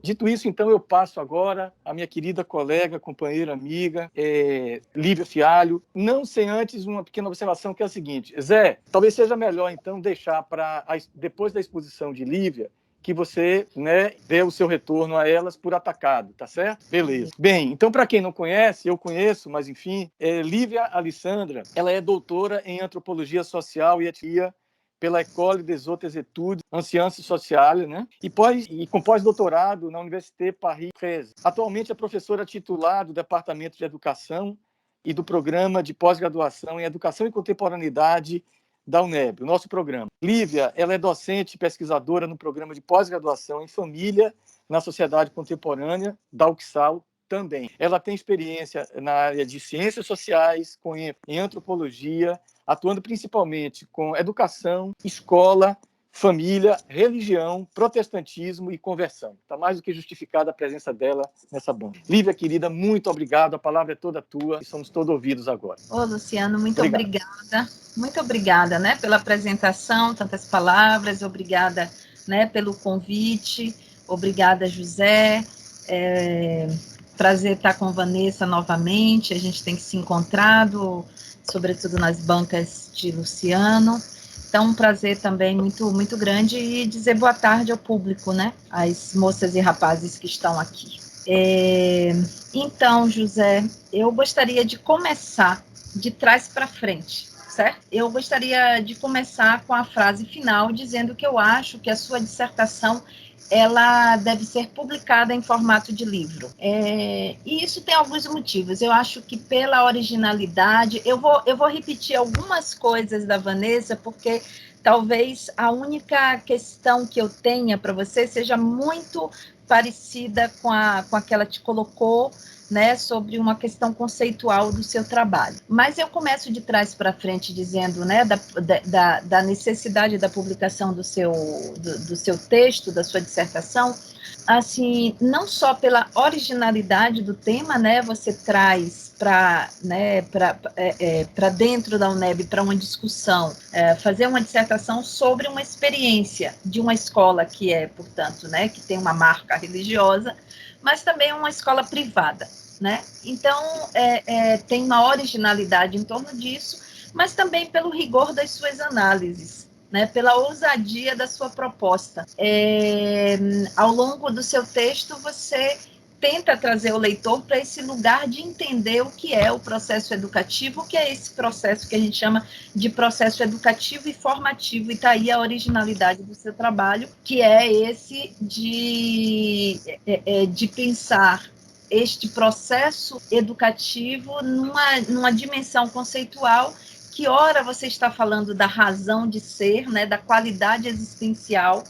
Dito isso, então, eu passo agora a minha querida colega, companheira, amiga, Lívia Fialho, não sem antes uma pequena observação, que é a seguinte: Zé, talvez seja melhor, então, deixar para, depois da exposição de Lívia, que você, né, dê o seu retorno a elas por atacado, tá certo? Beleza. Bem, então, para quem não conhece, eu conheço, mas enfim, Lívia Alessandra, ela é doutora em Antropologia Social e Etnia pela École des Hautes Études en Sciences Sociales, né? E com pós-doutorado na Université Paris 13. Atualmente é professora titular do Departamento de Educação e do Programa de Pós-Graduação em Educação e Contemporaneidade da UNEB, o nosso programa. Lívia, ela é docente e pesquisadora no Programa de Pós-Graduação em Família na Sociedade Contemporânea da UCSAL também. Ela tem experiência na área de Ciências Sociais, em Antropologia, atuando principalmente com educação, escola, família, religião, protestantismo e conversão. Está mais do que justificada a presença dela nessa banca. Lívia, querida, muito obrigado. A palavra é toda tua e somos todos ouvidos agora. Ô, Luciano, muito obrigada. Muito obrigada, né, pela apresentação, tantas palavras. Obrigada, né, pelo convite. Obrigada, José. Prazer estar com Vanessa novamente. A gente tem se encontrado, sobretudo nas bancas de Luciano. Então, um prazer também muito, muito grande, e dizer boa tarde ao público, né? As moças e rapazes que estão aqui. Então, José, eu gostaria de começar de trás para frente, certo? Eu gostaria de começar com a frase final, dizendo que eu acho que a sua dissertação ela deve ser publicada em formato de livro. E isso tem alguns motivos. Eu acho que pela originalidade, eu vou repetir algumas coisas da Vanessa, porque talvez a única questão que eu tenha para você seja muito parecida com a que ela te colocou, né, sobre uma questão conceitual do seu trabalho. Mas eu começo de trás para frente dizendo, né, da necessidade da publicação do seu texto, da sua dissertação, assim, não só pela originalidade do tema, né, você traz para dentro da UNEB, para uma discussão, fazer uma dissertação sobre uma experiência de uma escola que é, portanto, né, que tem uma marca religiosa, mas também uma escola privada, né? Então, tem uma originalidade em torno disso, mas também pelo rigor das suas análises, né? Pela ousadia da sua proposta. Ao longo do seu texto, você tenta trazer o leitor para esse lugar de entender o que é o processo educativo, o que é esse processo que a gente chama de processo educativo e formativo, e está aí a originalidade do seu trabalho, que é esse de pensar este processo educativo numa dimensão conceitual que, ora, você está falando da razão de ser, né, da qualidade existencial,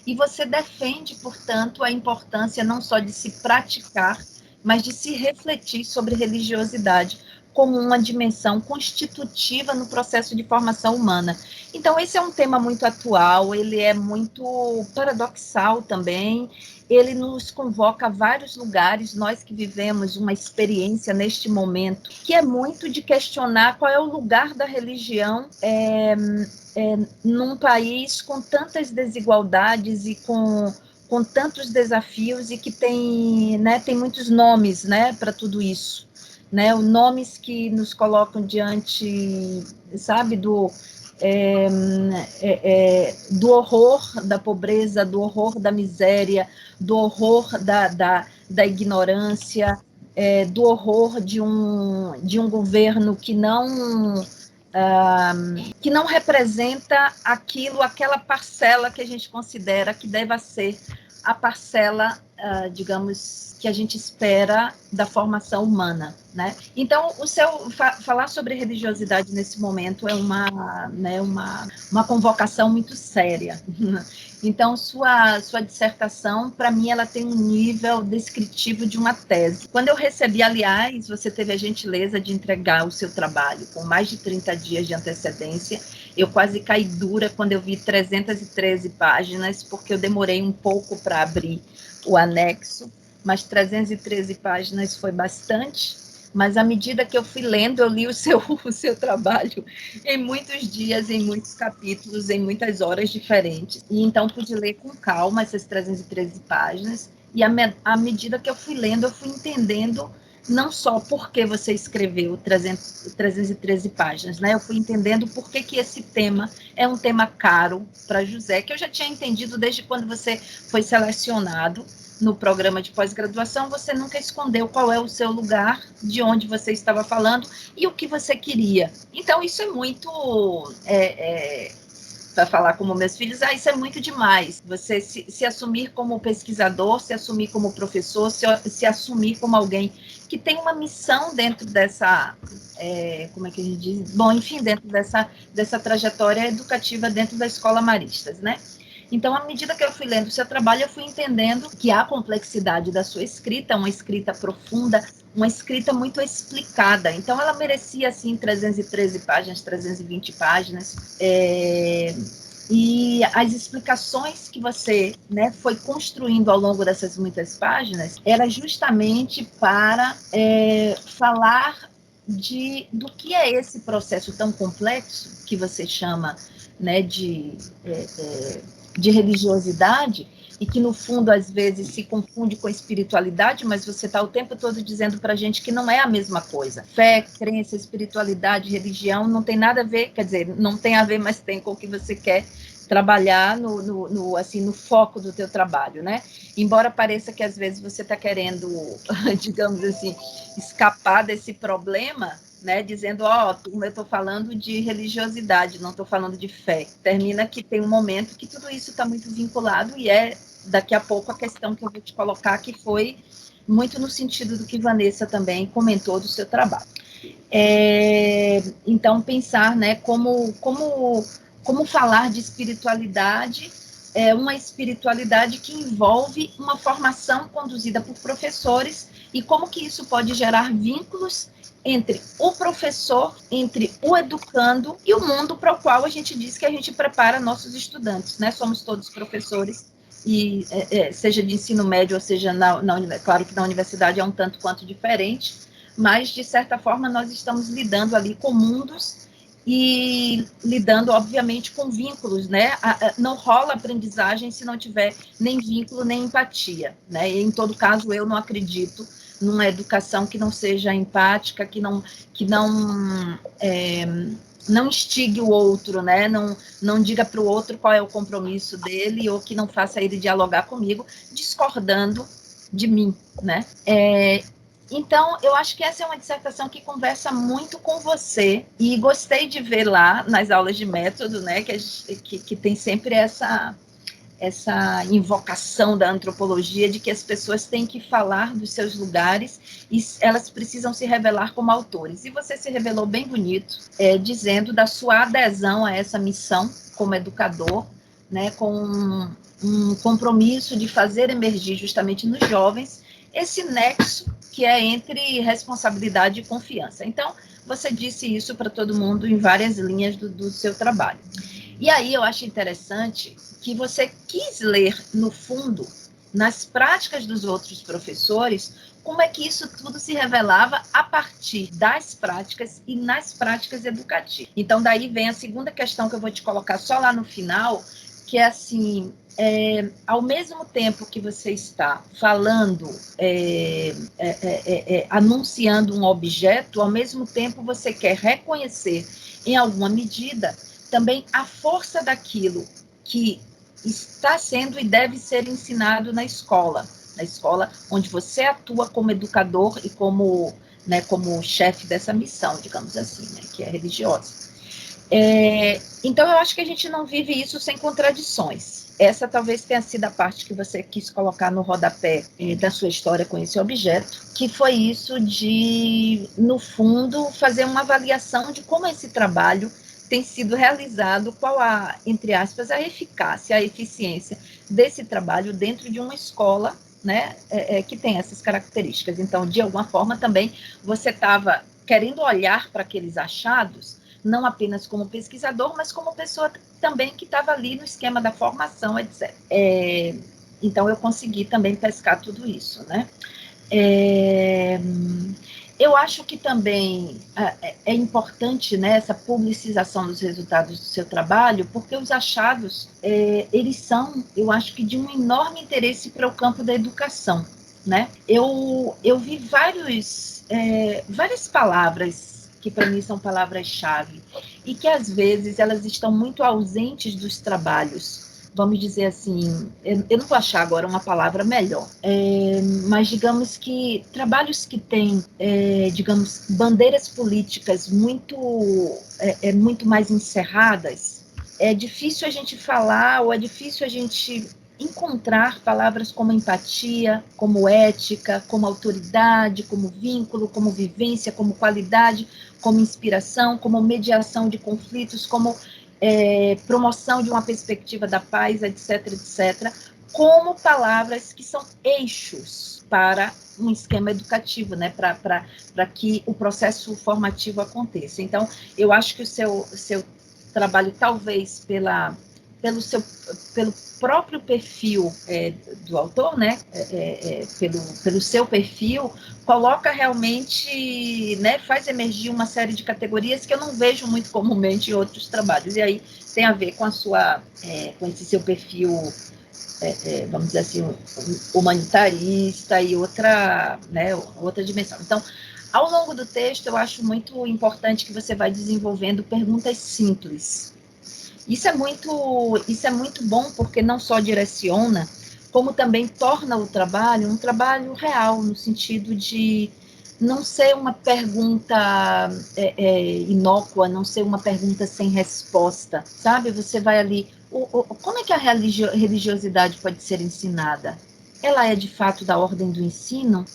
e você defende, portanto, a importância não só de se praticar, mas de se refletir sobre religiosidade como uma dimensão constitutiva no processo de formação humana. Então, esse é um tema muito atual, ele é muito paradoxal também, ele nos convoca a vários lugares, nós que vivemos uma experiência neste momento, que é muito de questionar qual é o lugar da religião num país com tantas desigualdades e com tantos desafios, e que tem muitos nomes, né, para tudo isso, né, nomes que nos colocam diante, sabe, do horror da pobreza, do horror da miséria, do horror da ignorância, do horror de um governo que não representa aquela parcela que a gente considera que deva ser a parcela, digamos, que a gente espera da formação humana, né? Então, falar sobre religiosidade nesse momento é uma convocação muito séria. Então, sua dissertação, para mim, ela tem um nível descritivo de uma tese. Quando eu recebi, aliás, você teve a gentileza de entregar o seu trabalho com mais de 30 dias de antecedência. Eu quase caí dura quando eu vi 313 páginas, porque eu demorei um pouco para abrir o anexo, mas 313 páginas foi bastante. Mas à medida que eu fui lendo, eu li o seu trabalho em muitos dias, em muitos capítulos, em muitas horas diferentes. E então pude ler com calma essas 313 páginas E à medida que eu fui lendo, eu fui entendendo não só por que você escreveu 313 páginas, né? Eu fui entendendo por que esse tema é um tema caro para José, que eu já tinha entendido desde quando você foi selecionado no programa de pós-graduação. Você nunca escondeu qual é o seu lugar, de onde você estava falando e o que você queria. Então, isso é muito... para falar como meus filhos, isso é muito demais. Você se assumir como pesquisador, se assumir como professor, se assumir como alguém que tem uma missão dentro dessa, como é que a gente diz? Bom, enfim, dentro dessa trajetória educativa dentro da Escola Maristas, né? Então, à medida que eu fui lendo o seu trabalho, eu fui entendendo que a complexidade da sua escrita, uma escrita profunda, uma escrita muito explicada. Então, ela merecia, assim, 313 páginas, 320 páginas. E as explicações que você, né, foi construindo ao longo dessas muitas páginas era justamente para falar do que é esse processo tão complexo que você chama, né, de religiosidade, e que, no fundo, às vezes se confunde com espiritualidade, mas você está o tempo todo dizendo para a gente que não é a mesma coisa. Fé, crença, espiritualidade, religião não tem nada a ver, quer dizer, não tem a ver, mas tem com o que você quer trabalhar no foco do teu trabalho, né? Embora pareça que, às vezes, você está querendo, digamos assim, escapar desse problema, né, dizendo, eu estou falando de religiosidade, não estou falando de fé. Termina que tem um momento que tudo isso está muito vinculado, e daqui a pouco a questão que eu vou te colocar, que foi muito no sentido do que Vanessa também comentou do seu trabalho. Então, pensar, né, como falar de espiritualidade, uma espiritualidade que envolve uma formação conduzida por professores, e como que isso pode gerar vínculos entre o professor, entre o educando e o mundo para o qual a gente diz que a gente prepara nossos estudantes, né? Somos todos professores, e seja de ensino médio, ou seja, claro que na universidade é um tanto quanto diferente, mas, de certa forma, nós estamos lidando ali com mundos e lidando, obviamente, com vínculos, né? Não rola aprendizagem se não tiver nem vínculo, nem empatia, né? E, em todo caso, eu não acredito numa educação que não seja empática, que não instigue o outro, né? Não diga para o outro qual é o compromisso dele, ou que não faça ele dialogar comigo, discordando de mim, né? Então, eu acho que essa é uma dissertação que conversa muito com você, e gostei de ver lá nas aulas de método, né, que tem sempre essa invocação da antropologia de que as pessoas têm que falar dos seus lugares e elas precisam se revelar como autores. E você se revelou bem bonito, dizendo da sua adesão a essa missão como educador, né, com um compromisso de fazer emergir justamente nos jovens esse nexo que é entre responsabilidade e confiança. Então, você disse isso para todo mundo em várias linhas do seu trabalho. E aí eu acho interessante que você quis ler, no fundo, nas práticas dos outros professores, como é que isso tudo se revelava a partir das práticas e nas práticas educativas. Então, daí vem a segunda questão que eu vou te colocar só lá no final, que é assim, ao mesmo tempo que você está falando, anunciando um objeto, ao mesmo tempo você quer reconhecer, em alguma medida, também a força daquilo que está sendo e deve ser ensinado na escola onde você atua como educador e como chefe dessa missão, digamos assim, né, que é religiosa. Então, eu acho que a gente não vive isso sem contradições. Essa talvez tenha sido a parte que você quis colocar no rodapé da sua história com esse objeto, que foi isso de, no fundo, fazer uma avaliação de como esse trabalho tem sido realizado, qual entre aspas, a eficácia, a eficiência desse trabalho dentro de uma escola, né, que tem essas características. Então, de alguma forma, também você estava querendo olhar para aqueles achados, não apenas como pesquisador, mas como pessoa também que estava ali no esquema da formação, etc. Então, eu consegui também pescar tudo isso, né? Eu acho que também é importante, né, essa publicização dos resultados do seu trabalho, porque os achados, eles são, eu acho que de um enorme interesse para o campo da educação, né? Eu vi várias palavras que para mim são palavras-chave e que às vezes elas estão muito ausentes dos trabalhos. Vamos dizer assim, eu não vou achar agora uma palavra melhor, mas digamos que trabalhos que têm, digamos, bandeiras políticas muito mais encerradas, é difícil a gente falar ou é difícil a gente encontrar palavras como empatia, como ética, como autoridade, como vínculo, como vivência, como qualidade, como inspiração, como mediação de conflitos, como promoção de uma perspectiva da paz, etc., etc., como palavras que são eixos para um esquema educativo, né, para que o processo formativo aconteça. Então, eu acho que o seu trabalho, talvez pelo próprio perfil do autor, né, pelo seu perfil, coloca realmente, né, faz emergir uma série de categorias que eu não vejo muito comumente em outros trabalhos, e aí tem a ver com com esse seu perfil, vamos dizer assim, humanitarista e outra dimensão. Então, ao longo do texto, eu acho muito importante que você vai desenvolvendo perguntas simples. Isso é muito bom, porque não só direciona, como também torna o trabalho um trabalho real, no sentido de não ser uma pergunta inócua, não ser uma pergunta sem resposta, sabe? Você vai ali, como é que a religiosidade pode ser ensinada? Ela é de fato da ordem do ensino?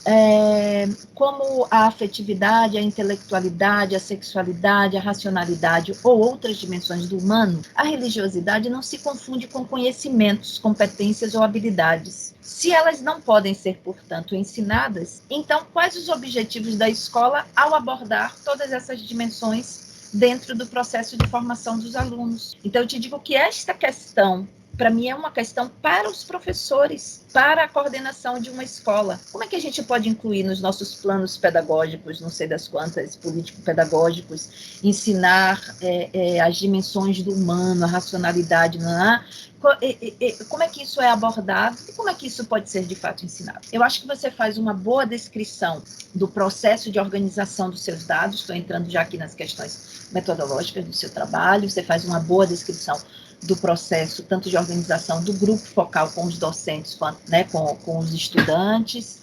Como a afetividade, a intelectualidade, a sexualidade, a racionalidade ou outras dimensões do humano, a religiosidade não se confunde com conhecimentos, competências ou habilidades. Se elas não podem ser, portanto, ensinadas, então quais os objetivos da escola ao abordar todas essas dimensões dentro do processo de formação dos alunos? Então, eu te digo que esta questão, para mim, é uma questão para os professores, para a coordenação de uma escola. Como é que a gente pode incluir nos nossos planos pedagógicos, não sei das quantas, político-pedagógicos, ensinar as dimensões do humano, a racionalidade, como é que isso é abordado e como é que isso pode ser de fato ensinado? Eu acho que você faz uma boa descrição do processo de organização dos seus dados, estou entrando já aqui nas questões metodológicas do seu trabalho, você faz uma boa descrição do processo, tanto de organização do grupo focal com os docentes, quanto, né, com os estudantes.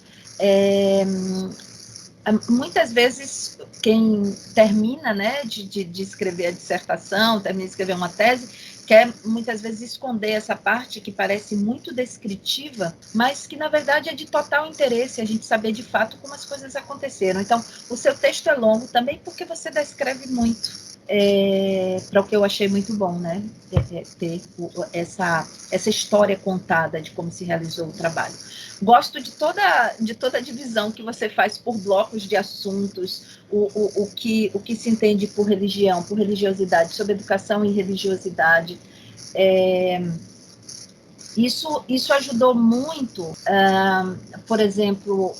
Muitas vezes, quem termina, né, de escrever a dissertação, termina de escrever uma tese, quer muitas vezes esconder essa parte que parece muito descritiva, mas que na verdade é de total interesse a gente saber de fato como as coisas aconteceram. Então, o seu texto é longo também porque você descreve muito. Para o que eu achei muito bom, né? Ter essa história contada de como se realizou o trabalho. Gosto de toda a divisão que você faz por blocos de assuntos, o que se entende por religião, por religiosidade, sobre educação e religiosidade. Isso ajudou muito, por exemplo,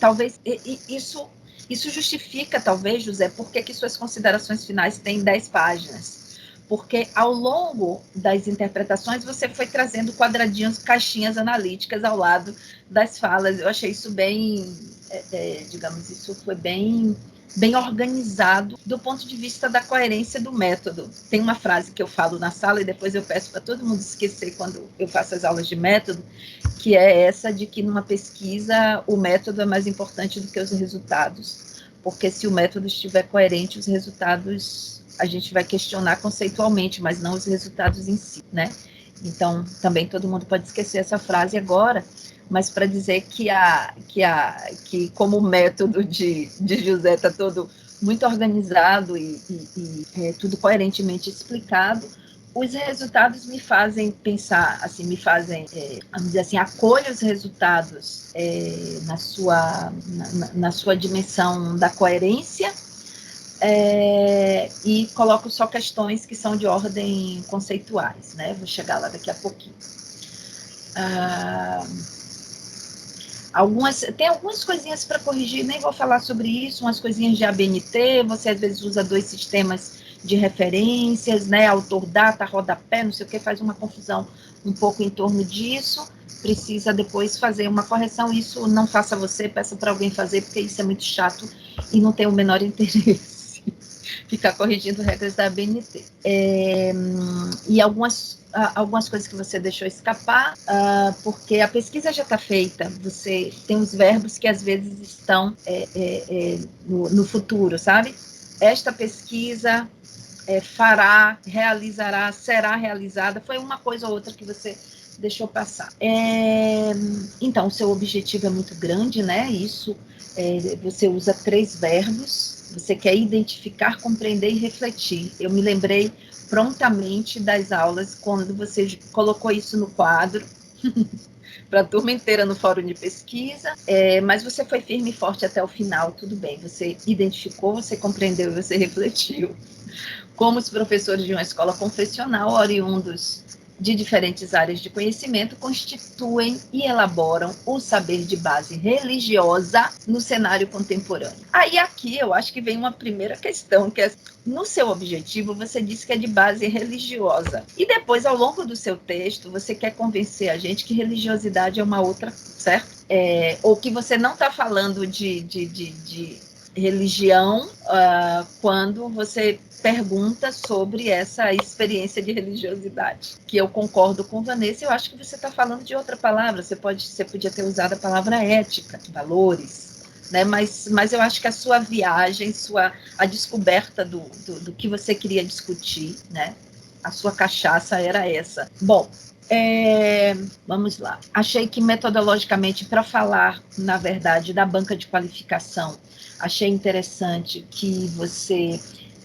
talvez isso justifica, talvez, José, por que suas considerações finais têm 10 páginas. Porque ao longo das interpretações você foi trazendo quadradinhos, caixinhas analíticas ao lado das falas. Eu achei isso bem, digamos, isso foi bem organizado do ponto de vista da coerência do método. Tem uma frase que eu falo na sala e depois eu peço para todo mundo esquecer quando eu faço as aulas de método, que é essa de que numa pesquisa o método é mais importante do que os resultados, porque se o método estiver coerente, os resultados a gente vai questionar conceitualmente, mas não os resultados em si, né? Então, também todo mundo pode esquecer essa frase agora, mas para dizer que como o método de José está todo muito organizado e tudo coerentemente explicado, os resultados me fazem pensar, assim, vamos dizer assim, acolho os resultados na sua dimensão da coerência, e coloco só questões que são de ordem conceituais, né? Vou chegar lá daqui a pouquinho. Tem algumas coisinhas para corrigir, nem vou falar sobre isso, umas coisinhas de ABNT, você às vezes usa 2 sistemas de referências, né, autor, data, rodapé, não sei o que, faz uma confusão um pouco em torno disso, precisa depois fazer uma correção, isso não faça você, peça para alguém fazer, porque isso é muito chato e não tem o menor interesse ficar corrigindo regras da ABNT. E algumas coisas que você deixou escapar, porque a pesquisa já está feita, você tem os verbos que às vezes estão no futuro, sabe? Esta pesquisa fará, realizará, será realizada, foi uma coisa ou outra que você deixou passar. Então, o seu objetivo é muito grande, né? Isso, você usa 3 verbos, você quer identificar, compreender e refletir. Eu me lembrei prontamente das aulas, quando você colocou isso no quadro, para a turma inteira no fórum de pesquisa, mas você foi firme e forte até o final, tudo bem, você identificou, você compreendeu e você refletiu. Como os professores de uma escola confessional, oriundos de diferentes áreas de conhecimento, constituem e elaboram o saber de base religiosa no cenário contemporâneo. Aí aqui eu acho que vem uma primeira questão, que é, no seu objetivo, você disse que é de base religiosa. E depois, ao longo do seu texto, você quer convencer a gente que religiosidade é uma outra, certo? Ou que você não está falando de religião quando você pergunta sobre essa experiência de religiosidade, que eu concordo com Vanessa, eu acho que você está falando de outra palavra, você podia ter usado a palavra ética, valores, né? Mas eu acho que a sua viagem, a descoberta do que você queria discutir, né? A sua cachaça era essa. Bom, vamos lá. Achei que metodologicamente, para falar, na verdade, da banca de qualificação, achei interessante que você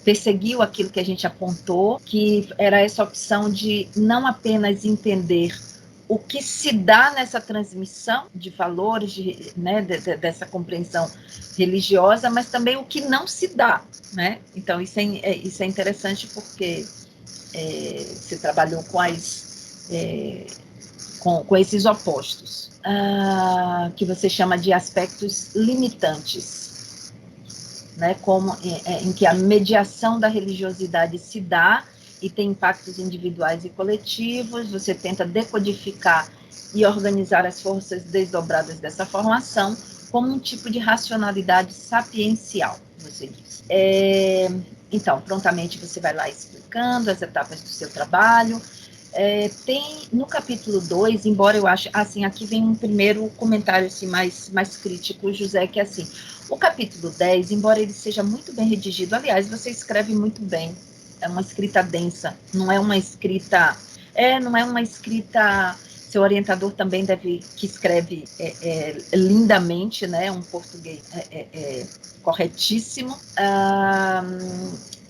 perseguiu aquilo que a gente apontou, que era essa opção de não apenas entender o que se dá nessa transmissão de valores, né, dessa compreensão religiosa, mas também o que não se dá, né? Então, isso é interessante porque você trabalhou com esses opostos, que você chama de aspectos limitantes, né, em que a mediação da religiosidade se dá e tem impactos individuais e coletivos, você tenta decodificar e organizar as forças desdobradas dessa formação como um tipo de racionalidade sapiencial, você diz. Então, prontamente você vai lá explicando as etapas do seu trabalho. Tem no capítulo 2, embora eu ache, assim, aqui vem um primeiro comentário assim, mais crítico, José, que é assim, o capítulo 10, embora ele seja muito bem redigido, aliás, você escreve muito bem, é uma escrita densa, não é uma escrita, seu orientador também que escreve lindamente, né, um português corretíssimo.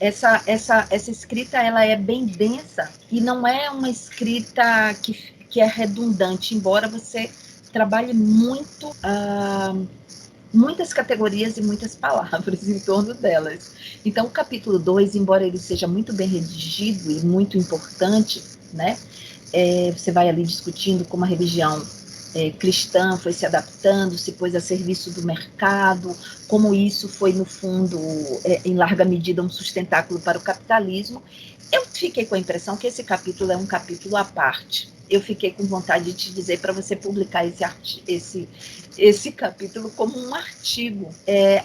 Essa escrita, ela é bem densa e não é uma escrita que é redundante, embora você trabalhe muito, muitas categorias e muitas palavras em torno delas. Então, o capítulo 2, embora ele seja muito bem redigido e muito importante, né, você vai ali discutindo como a religião cristã foi se adaptando, se pôs a serviço do mercado, como isso foi, no fundo, em larga medida, um sustentáculo para o capitalismo. Eu fiquei com a impressão que esse capítulo é um capítulo à parte. Eu fiquei com vontade de te dizer para você publicar esse capítulo como um artigo.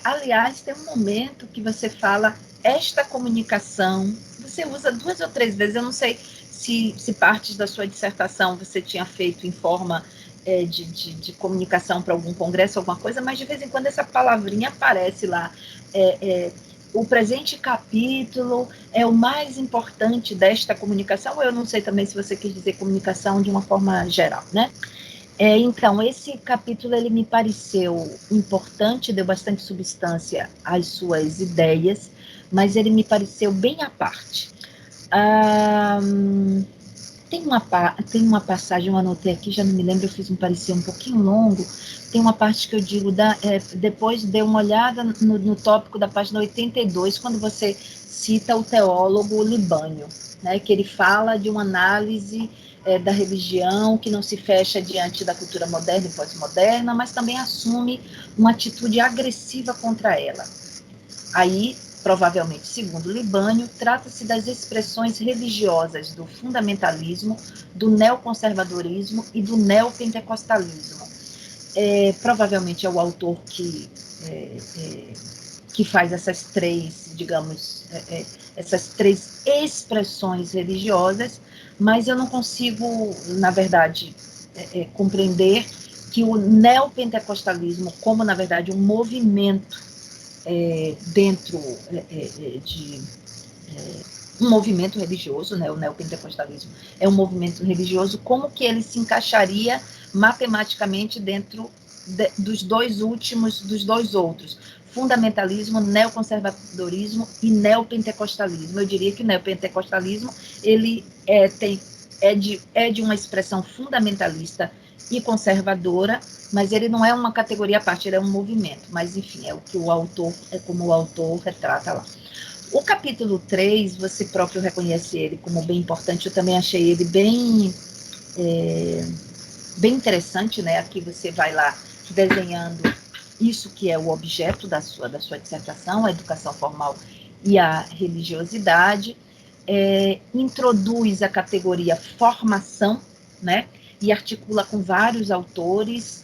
Aliás, tem um momento que você fala esta comunicação, você usa 2 ou 3 vezes, eu não sei se partes da sua dissertação você tinha feito em forma de comunicação para algum congresso, alguma coisa, mas de vez em quando essa palavrinha aparece lá. O presente capítulo é o mais importante desta comunicação, ou eu não sei também se você quis dizer comunicação de uma forma geral, né? Então, esse capítulo, ele me pareceu importante, deu bastante substância às suas ideias, mas ele me pareceu bem à parte. Tem uma passagem, eu anotei aqui, já não me lembro, eu fiz um parecer um pouquinho longo, tem uma parte que eu digo, depois dê uma olhada no tópico da página 82, quando você cita o teólogo Libânio, né, que ele fala de uma análise da religião, que não se fecha diante da cultura moderna e pós-moderna, mas também assume uma atitude agressiva contra ela. Aí, provavelmente, segundo Libânio, trata-se das expressões religiosas do fundamentalismo, do neoconservadorismo e do neopentecostalismo. Provavelmente é o autor que faz essas três, digamos, essas três expressões religiosas, mas eu não consigo, na verdade, compreender que o neopentecostalismo, como, na verdade, um movimento dentro de um movimento religioso, né, o neopentecostalismo é um movimento religioso, como que ele se encaixaria matematicamente dentro dos dois outros, fundamentalismo, neoconservadorismo e neopentecostalismo. Eu diria que o neopentecostalismo ele é de uma expressão fundamentalista e conservadora, mas ele não é uma categoria à parte, ele é um movimento. Mas, enfim, como o autor retrata lá. O capítulo 3, você próprio reconhece ele como bem importante, eu também achei ele bem interessante, né? Aqui você vai lá desenhando isso que é o objeto da sua dissertação, a educação formal e a religiosidade, introduz a categoria formação, né? E articula com vários autores,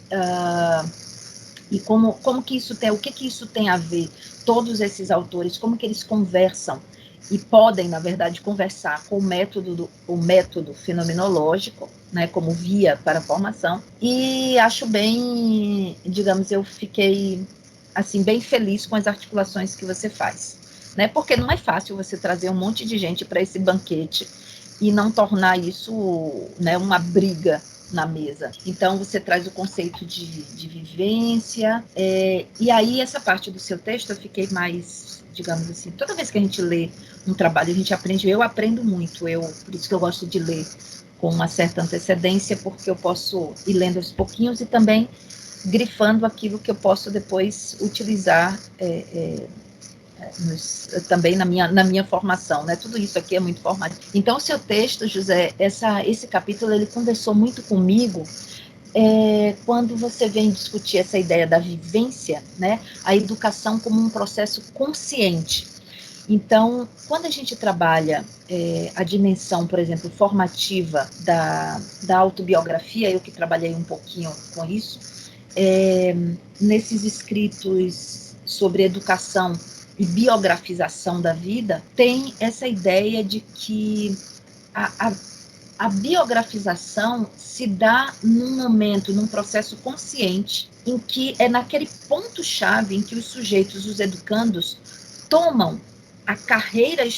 e como que isso tem, o que isso tem a ver, todos esses autores, como que eles conversam, e podem, na verdade, conversar com o método fenomenológico, né, como via para a formação, e acho bem, digamos, eu fiquei, assim, bem feliz com as articulações que você faz, né, porque não é fácil você trazer um monte de gente para esse banquete e não tornar isso, né, uma briga na mesa. Então, você traz o conceito de vivência, e aí essa parte do seu texto eu fiquei mais, digamos assim, toda vez que a gente lê um trabalho, a gente aprende, eu aprendo muito, por isso que eu gosto de ler com uma certa antecedência, porque eu posso ir lendo aos pouquinhos e também grifando aquilo que eu posso depois utilizar também na minha formação, né? Tudo isso aqui é muito formativo. Então, o seu texto, José, esse capítulo, ele conversou muito comigo quando você vem discutir essa ideia da vivência, né? A educação como um processo consciente. Então, quando a gente trabalha a dimensão, por exemplo, formativa da autobiografia, eu que trabalhei um pouquinho com isso, nesses escritos sobre educação e biografização da vida, tem essa ideia de que a biografização se dá num momento, num processo consciente, em que é naquele ponto-chave em que os sujeitos, os educandos, tomam a carreira de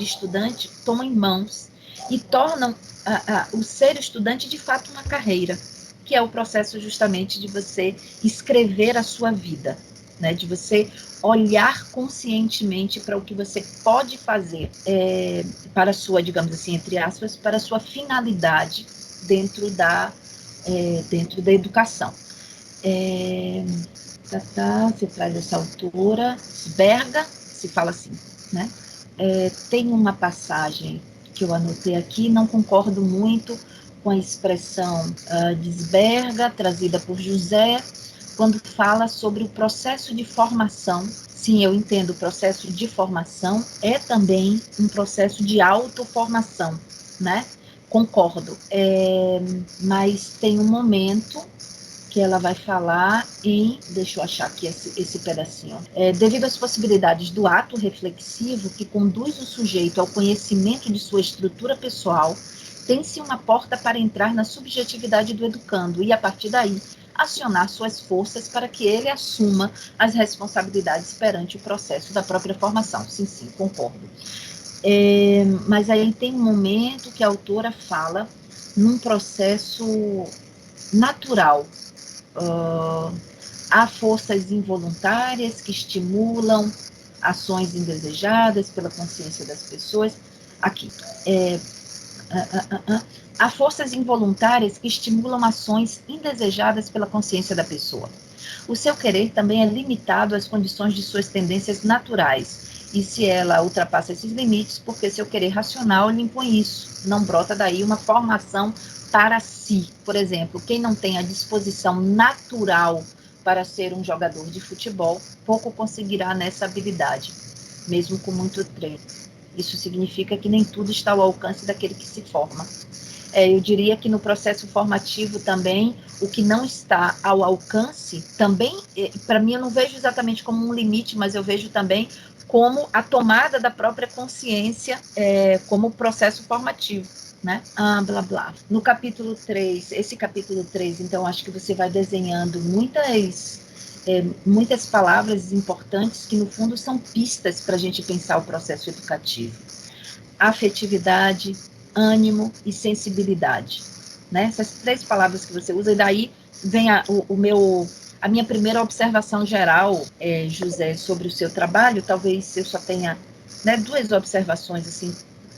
estudante, tomam em mãos e tornam o ser estudante de fato uma carreira, que é o processo justamente de você escrever a sua vida, né, de você olhar conscientemente para o que você pode fazer para a sua, digamos assim, entre aspas, para a sua finalidade dentro da educação. Você traz essa autora, Sberga, se fala assim, né? Tem uma passagem que eu anotei aqui, não concordo muito com a expressão de Sberga, trazida por José, quando fala sobre o processo de formação. Sim, eu entendo, o processo de formação é também um processo de autoformação, né? Concordo. Mas tem um momento que ela vai falar deixa eu achar aqui esse pedacinho, devido às possibilidades do ato reflexivo que conduz o sujeito ao conhecimento de sua estrutura pessoal, tem-se uma porta para entrar na subjetividade do educando e, a partir daí, acionar suas forças para que ele assuma as responsabilidades perante o processo da própria formação. Sim, concordo. Mas aí tem um momento que a autora fala num processo natural. Há forças involuntárias que estimulam ações indesejadas pela consciência das pessoas. Aqui. Há forças involuntárias que estimulam ações indesejadas pela consciência da pessoa. O seu querer também é limitado às condições de suas tendências naturais e se ela ultrapassa esses limites, porque se eu querer racional, eu impõe isso. Não brota daí uma formação para si. Por exemplo, quem não tem a disposição natural para ser um jogador de futebol, pouco conseguirá nessa habilidade, mesmo com muito treino. Isso significa que nem tudo está ao alcance daquele que se forma. Eu diria que no processo formativo também, o que não está ao alcance, também, para mim, eu não vejo exatamente como um limite, mas eu vejo também como a tomada da própria consciência como processo formativo, né? Blá, blá. No capítulo 3, esse capítulo 3, então, acho que você vai desenhando muitas palavras importantes que, no fundo, são pistas para a gente pensar o processo educativo. Afetividade, ânimo e sensibilidade, né? Essas 3 palavras que você usa, e daí vem a minha primeira observação geral, José, sobre o seu trabalho. Talvez eu só tenha, né, 2 observações, assim,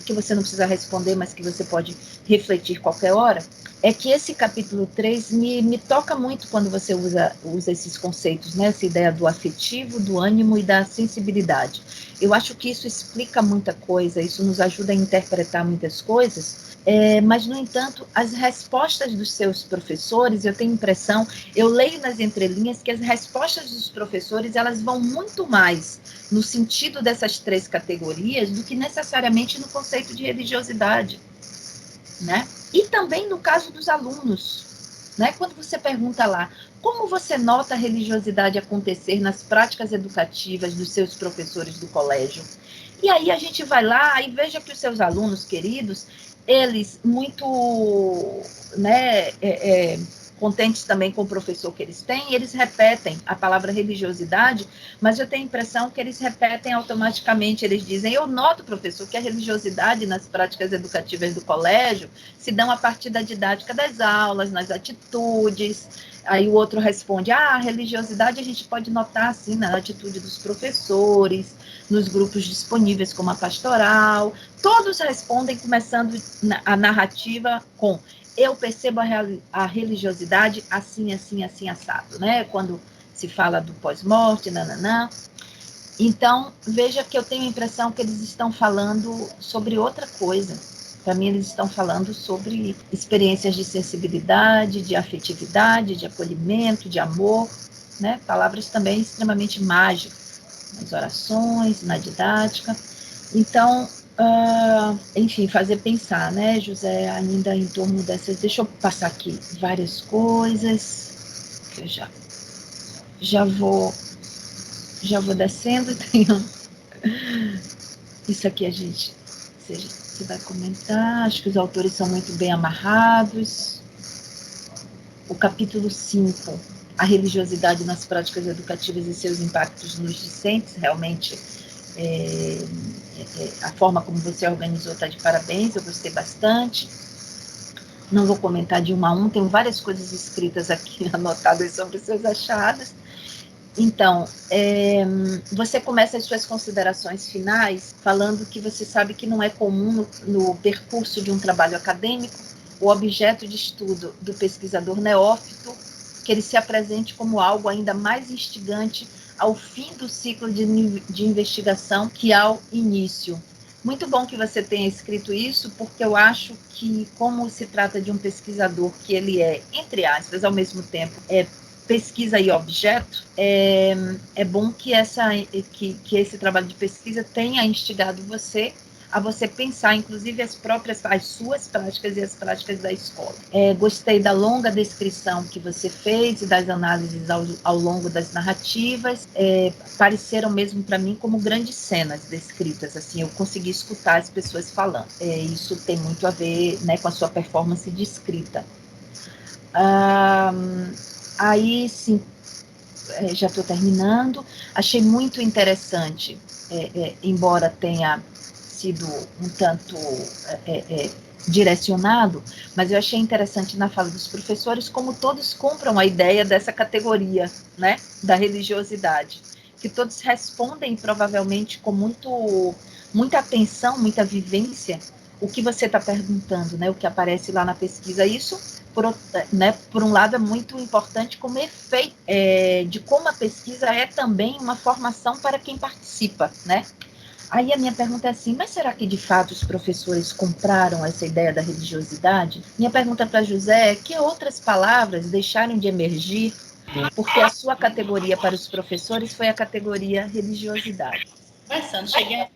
que você não precisa responder, mas que você pode refletir qualquer hora, é que esse capítulo 3 me toca muito quando você usa esses conceitos, né? Essa ideia do afetivo, do ânimo e da sensibilidade. Eu acho que isso explica muita coisa, isso nos ajuda a interpretar muitas coisas, mas, no entanto, as respostas dos seus professores, eu tenho impressão, eu leio nas entrelinhas que as respostas dos professores, elas vão muito mais no sentido dessas 3 categorias do que necessariamente no conceito de religiosidade, né? E também no caso dos alunos, né? Quando você pergunta lá, como você nota a religiosidade acontecer nas práticas educativas dos seus professores do colégio? E aí a gente vai lá e veja que os seus alunos queridos, eles muito, né, contentes também com o professor que eles têm, eles repetem a palavra religiosidade, mas eu tenho a impressão que eles repetem automaticamente, eles dizem, eu noto, professor, que a religiosidade nas práticas educativas do colégio se dão a partir da didática das aulas, nas atitudes. Aí o outro responde, a religiosidade a gente pode notar assim na atitude dos professores, nos grupos disponíveis como a pastoral. Todos respondem começando a narrativa com eu percebo a religiosidade assim, assim, assim, assado, né? Quando se fala do pós-morte, nananã. Então, veja que eu tenho a impressão que eles estão falando sobre outra coisa. Para mim, eles estão falando sobre experiências de sensibilidade, de afetividade, de acolhimento, de amor, né? Palavras também extremamente mágicas, nas orações, na didática. Então, enfim, fazer pensar, né, José, ainda em torno dessas... Deixa eu passar aqui várias coisas, que eu já vou descendo. Tenho... Isso aqui você vai comentar. Acho que os autores são muito bem amarrados. O capítulo 5, a religiosidade nas práticas educativas e seus impactos nos discentes, realmente a forma como você organizou está de parabéns, eu gostei bastante. Não vou comentar de 1 a 1, tenho várias coisas escritas aqui, anotadas sobre os seus achados. Então, você começa as suas considerações finais falando que você sabe que não é comum no percurso de um trabalho acadêmico o objeto de estudo do pesquisador neófito que ele se apresente como algo ainda mais instigante ao fim do ciclo de investigação que ao início. Muito bom que você tenha escrito isso, porque eu acho que, como se trata de um pesquisador que ele é, entre aspas, ao mesmo tempo, pesquisa e objeto, é bom que esse trabalho de pesquisa tenha instigado você a você pensar, inclusive, as suas práticas e as práticas da escola. Gostei da longa descrição que você fez e das análises ao longo das narrativas. Pareceram mesmo para mim como grandes cenas descritas, assim, eu consegui escutar as pessoas falando. Isso tem muito a ver, né, com a sua performance de escrita. Aí, sim, já estou terminando. Achei muito interessante, embora tenha sido um tanto direcionado, mas eu achei interessante na fala dos professores como todos compram a ideia dessa categoria, né, da religiosidade, que todos respondem provavelmente com muita atenção, muita vivência, o que você está perguntando, né, o que aparece lá na pesquisa. Isso, por um lado, é muito importante como efeito de como a pesquisa é também uma formação para quem participa, né? Aí a minha pergunta é assim, mas será que de fato os professores compraram essa ideia da religiosidade? Minha pergunta para José é que outras palavras deixaram de emergir porque a sua categoria para os professores foi a categoria religiosidade. Conversando, cheguei,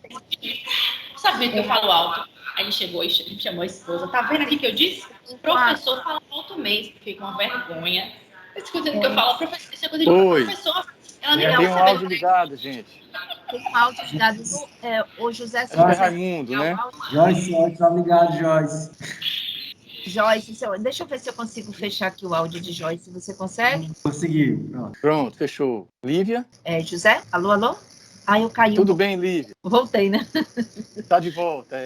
sabe que eu falo alto. Aí ele chegou e chamou a esposa. Tá vendo aqui que eu disse? O professor fala alto mesmo, fica uma vergonha. Escutando que eu falo, professor, isso é coisa de professor. Ela nem Tem um áudio ligado, gente. Tem um áudio ligado. O José... É Raimundo, né? Joyce, tá ligado, Joyce. Joyce, deixa eu ver se eu consigo fechar aqui o áudio de Joyce. Você consegue? Consegui. Pronto, fechou. Lívia? José? Alô, alô? Eu caí. Tudo bem, Lívia? Voltei, né? Tá de volta,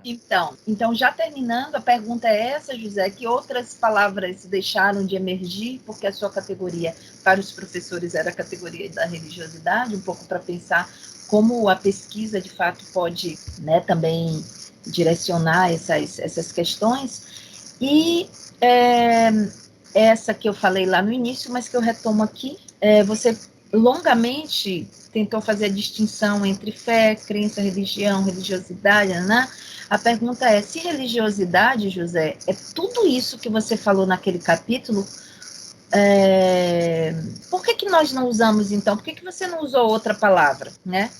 Então, já terminando, a pergunta é essa, José, que outras palavras deixaram de emergir, porque a sua categoria para os professores era a categoria da religiosidade, um pouco para pensar como a pesquisa, de fato, pode, né, também direcionar essas questões. E essa que eu falei lá no início, mas que eu retomo aqui, você longamente tentou fazer a distinção entre fé, crença, religião, religiosidade, né? A pergunta é, se religiosidade, José, é tudo isso que você falou naquele capítulo, por que nós não usamos, então? Por que você não usou outra palavra, né?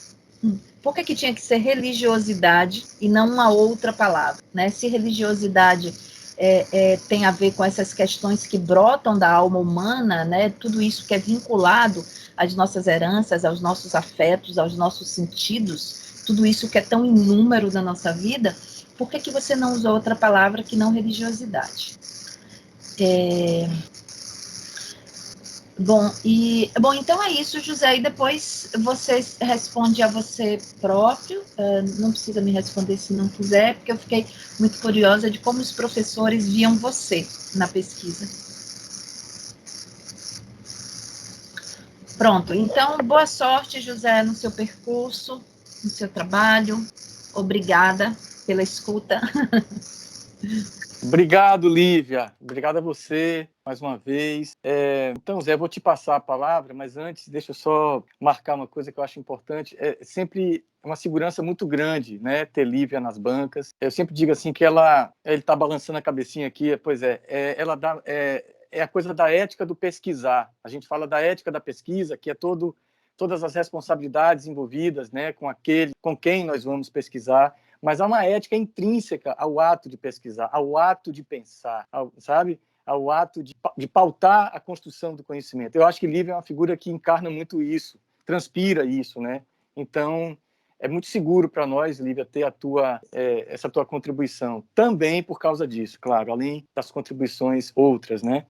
Por que tinha que ser religiosidade e não uma outra palavra, né? Se religiosidade tem a ver com essas questões que brotam da alma humana, né? Tudo isso que é vinculado às nossas heranças, aos nossos afetos, aos nossos sentidos, tudo isso que é tão inúmero na nossa vida, por que você não usou outra palavra que não religiosidade? Bom, então é isso, José, e depois você responde a você próprio, não precisa me responder se não quiser, porque eu fiquei muito curiosa de como os professores viam você na pesquisa. Pronto, então, boa sorte, José, no seu percurso, no seu trabalho, obrigada pela escuta. Obrigado, Lívia. Obrigado a você, mais uma vez. Então, Zé, eu vou te passar a palavra, mas antes, deixa eu só marcar uma coisa que eu acho importante. É sempre uma segurança muito grande, né, ter Lívia nas bancas. Eu sempre digo assim que ele está balançando a cabecinha aqui, pois ela dá... É a coisa da ética do pesquisar. A gente fala da ética da pesquisa, que é todas as responsabilidades envolvidas, né, com quem nós vamos pesquisar, mas há uma ética intrínseca ao ato de pesquisar, ao ato de pensar, sabe? Ao ato de pautar a construção do conhecimento. Eu acho que Lívia é uma figura que encarna muito isso, transpira isso, né? Então, é muito seguro para nós, Lívia, ter essa tua contribuição. Também por causa disso, claro, além das contribuições outras, né?